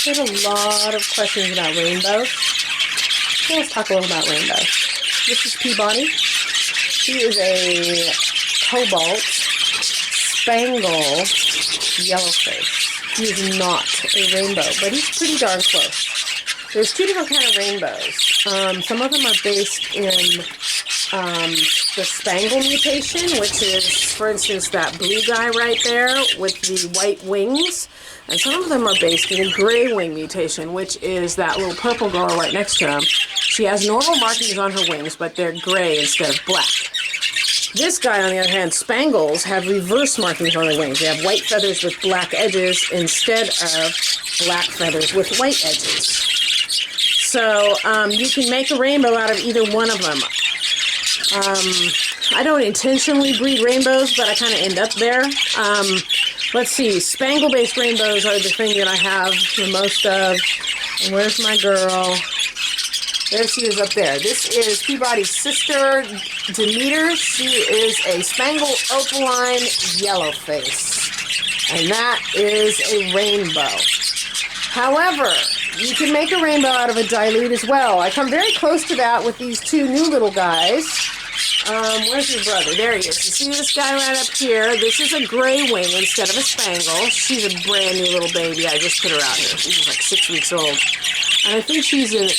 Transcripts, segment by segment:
There's a lot of questions about rainbows. So let's talk a little about rainbows. This is Peabody. He is a cobalt spangle yellowface. He is not a rainbow, but he's pretty darn close. There's two different kind of rainbows. Some of them are based in the spangle mutation, which is, for instance, that blue guy right there with the white wings. And some of them are based in a gray wing mutation, which is that little purple girl right next to him. She has normal markings on her wings, but they're gray instead of black. This guy, on the other hand, spangles, have reverse markings on their wings. They have white feathers with black edges instead of black feathers with white edges. So you can make a rainbow out of either one of them. I don't intentionally breed rainbows, but I kind of end up there. Let's see, spangle-based rainbows are the thing that I have the most of. And where's my girl? There she is up there. This is Peabody's sister, Demeter. She is a spangle opaline yellowface. And that is a rainbow. However, you can make a rainbow out of a dilute as well. I come very close to that with these two new little guys. Where's your brother? There he is. You see this guy right up here? This is a gray wing instead of a spangle. She's a brand new little baby. I just put her out here. She's like 6 weeks old. And I think she's in,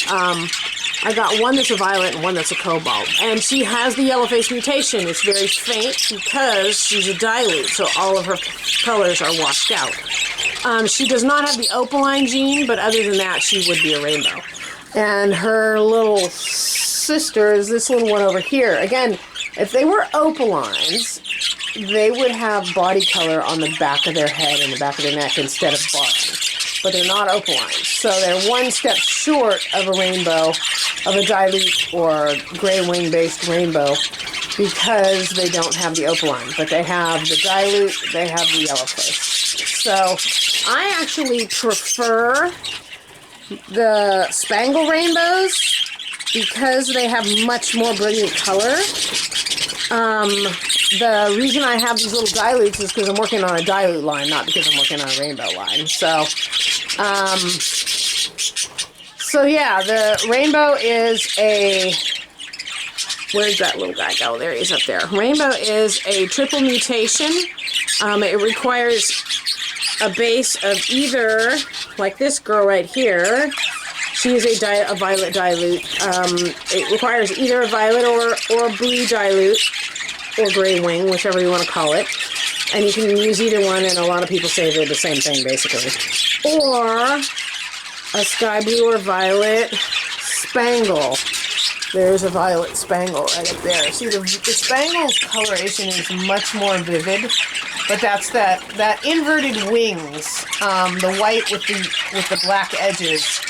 I got one that's a violet and one that's a cobalt. And she has the yellow face mutation. It's very faint because she's a dilute, so all of her colors are washed out. She does not have the opaline gene, but other than that, she would be a rainbow. And her little sister is this little one over here. Again, if they were opalines, they would have body color on the back of their head and the back of their neck instead of body. But they're not opalines. So they're one step short of a rainbow, of a dilute or gray wing-based rainbow, because they don't have the opaline. But they have the dilute, they have the yellow face. So I actually prefer the spangle rainbows because they have much more brilliant color. The reason I have these little dilutes is because I'm working on a dilute line, not because I'm working on a rainbow line. So yeah, the rainbow is a, where's that little guy go? There he is up there. Rainbow is a triple mutation. It requires a base of either, like this girl right here, she is a violet dilute. It requires either a violet or a blue dilute, or gray wing, whichever you want to call it. And you can use either one, and a lot of people say they're the same thing, basically. Or a sky blue or violet spangle. There's a violet spangle right up there. See, the spangle's coloration is much more vivid, but that's that inverted wings, the white with the black edges,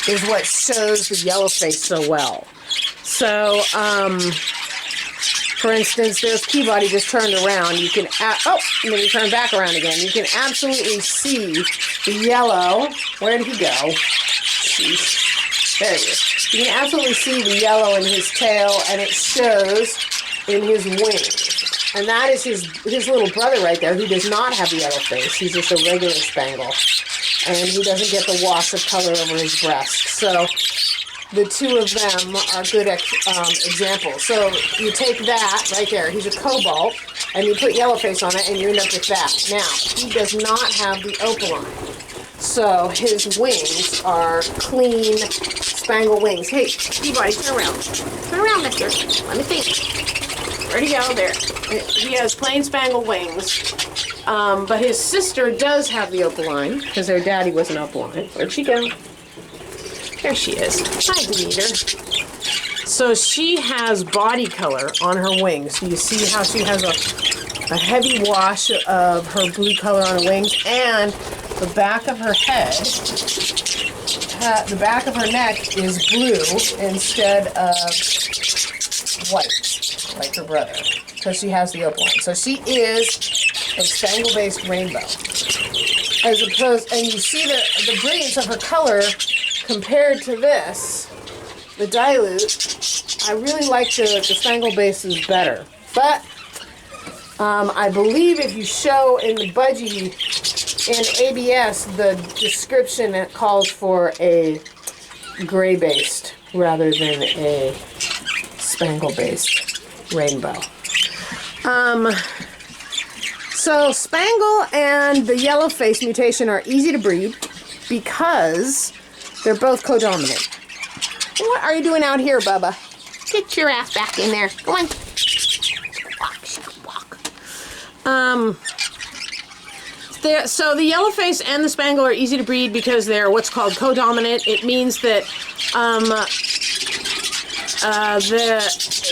is what shows the yellow face so well. So, for instance, there's Peabody just turned around. You can, and then you turn back around again. You can absolutely see the yellow. Where did he go? Sheesh. There he is. You can absolutely see the yellow in his tail, and it shows in his wings. And that is his little brother right there, who does not have the yellow face. He's just a regular spangle. And he doesn't get the wash of color over his breast. So the two of them are good examples. So you take that right there, he's a cobalt, and you put yellow face on it, and you end up with that. Now, he does not have the opaline. So his wings are clean spangle wings. Hey, Peabody, turn around. Turn around, mister. Let me think. Where'd he go? There. He has plain spangle wings. But his sister does have the opaline, because their daddy was an opaline. Where'd she go? There she is. Hi, Demeter. So she has body color on her wings. You see how she has a heavy wash of her blue color on her wings, and the back of her head, the back of her neck is blue instead of white, like her brother, because she has the opaline. So she is a spangle-based rainbow. As opposed, and you see the brilliance of her color compared to this, the dilute. I really like the spangle bases better. But I believe if you show in the budgie in ABS, the description it calls for a gray-based rather than a spangle-based rainbow. So spangle and the yellow face mutation are easy to breed because they're both codominant. What are you doing out here, Bubba? Get your ass back in there. Go on. Walk. So the yellow face and the spangle are easy to breed because they're what's called codominant. It means that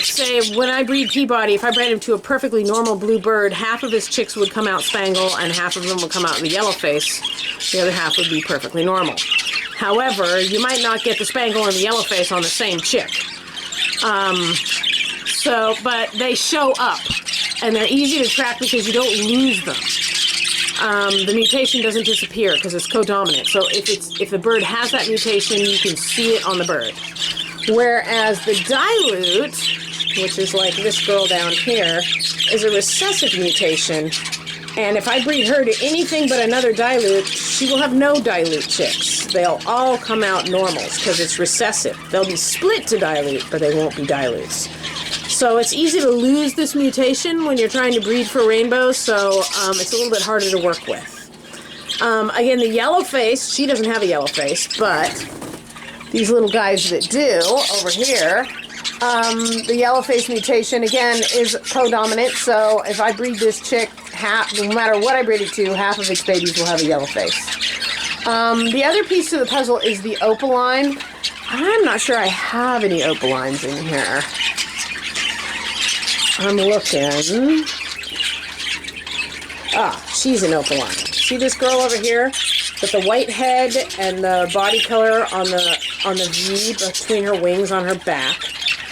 say when I breed Peabody, if I bred him to a perfectly normal blue bird, half of his chicks would come out spangle and half of them would come out in the yellow face. The other half would be perfectly normal. However, you might not get the spangle and the yellow face on the same chick. But they show up, and they're easy to track because you don't lose them. The mutation doesn't disappear because it's codominant. So if the bird has that mutation, you can see it on the bird. Whereas the dilute, which is like this girl down here, is a recessive mutation. And if I breed her to anything but another dilute, she will have no dilute chicks. They'll all come out normals because it's recessive. They'll be split to dilute, but they won't be dilutes. So it's easy to lose this mutation when you're trying to breed for rainbows, so it's a little bit harder to work with. Again, the yellow face, she doesn't have a yellow face, but these little guys that do over here, the yellow face mutation, again, is codominant, so if I breed this chick, no matter what I breed it to, half of its babies will have a yellow face. The other piece to the puzzle is the opaline. I'm not sure I have any opalines in here. I'm looking. Ah, she's an opaline. See this girl over here with the white head and the body color on the V between her wings on her back?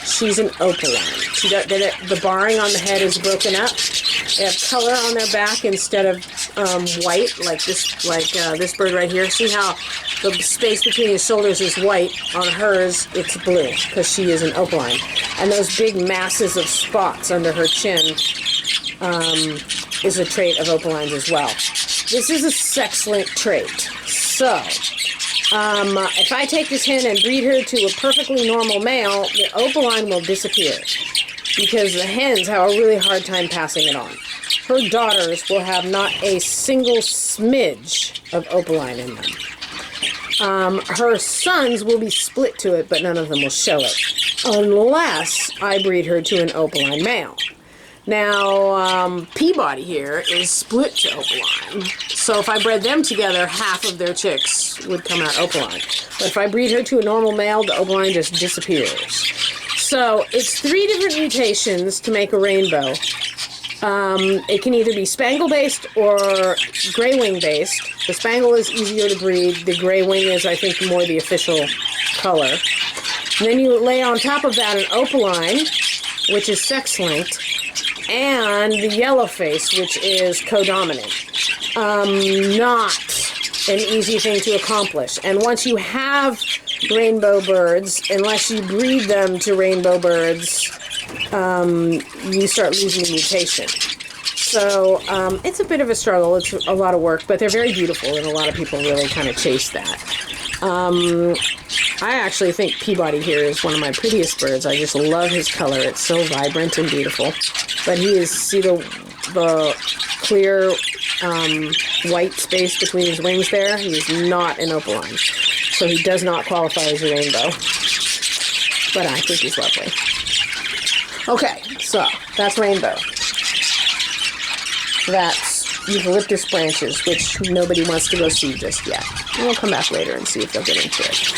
She's an opaline. The barring on the head is broken up. They have color on their back instead of white, like this bird right here. See how the space between his shoulders is white? On hers, it's blue because she is an opaline. And those big masses of spots under her chin is a trait of opalines as well. This is a sex-linked trait. So, if I take this hen and breed her to a perfectly normal male, the opaline will disappear because the hens have a really hard time passing it on. Her daughters will have not a single smidge of opaline in them. Her sons will be split to it, but none of them will show it, unless I breed her to an opaline male. Now, Peabody here is split to opaline, so if I bred them together, half of their chicks would come out opaline. But if I breed her to a normal male, the opaline just disappears. So, it's 3 different mutations to make a rainbow. It can either be spangle-based or gray wing-based. The spangle is easier to breed. The gray wing is, I think, more the official color. And then you lay on top of that an opaline, which is sex-linked, and the yellow face, which is codominant. Not an easy thing to accomplish. And once you have rainbow birds, unless you breed them to rainbow birds, you start losing the mutation. So it's a bit of a struggle. It's a lot of work, but they're very beautiful, and a lot of people really kind of chase that. I actually think Peabody here is one of my prettiest birds. I just love his color. It's so vibrant and beautiful. But he is, see the clear white space between his wings there? He is not an opaline. So he does not qualify as a rainbow. But I think he's lovely. Okay, so that's rainbow. That's eucalyptus branches, which nobody wants to go see just yet. And we'll come back later and see if they'll get into it.